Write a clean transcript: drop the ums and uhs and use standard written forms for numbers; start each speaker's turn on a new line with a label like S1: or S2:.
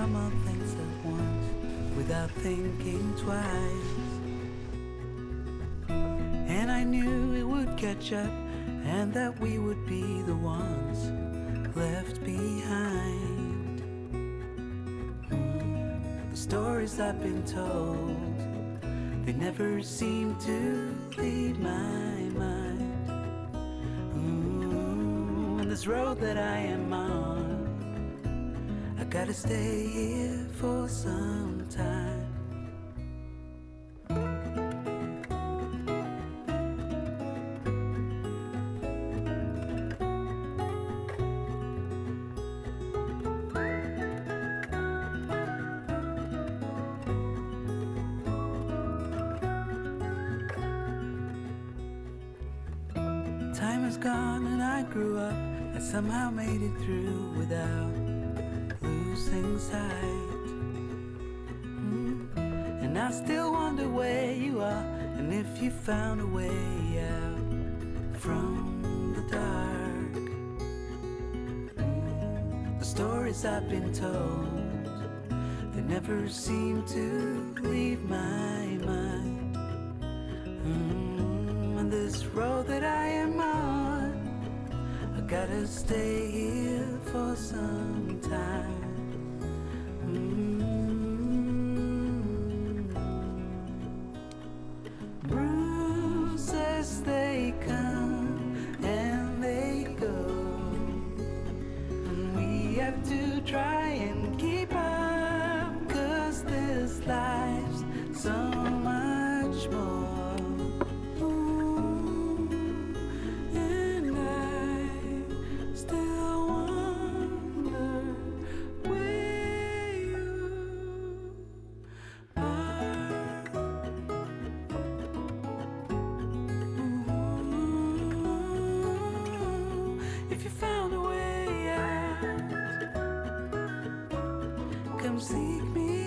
S1: time all things at once without thinking twice. And I knew it would catch up and that we would be the ones left behind. The stories I've been told, they never seem to leave my mind. And this road that I am on, I gotta stay here for some time. Time is gone and I grew up. I somehow made it through without losing sight. And I still wonder where you are and if you found a way out from the dark. The stories I've been told, they never seem to leave my mind. And this road that I am on, I gotta stay here for some time. Bruises, they come and they go, and we have to try and keep up, 'cause this life's so much more. Come seek me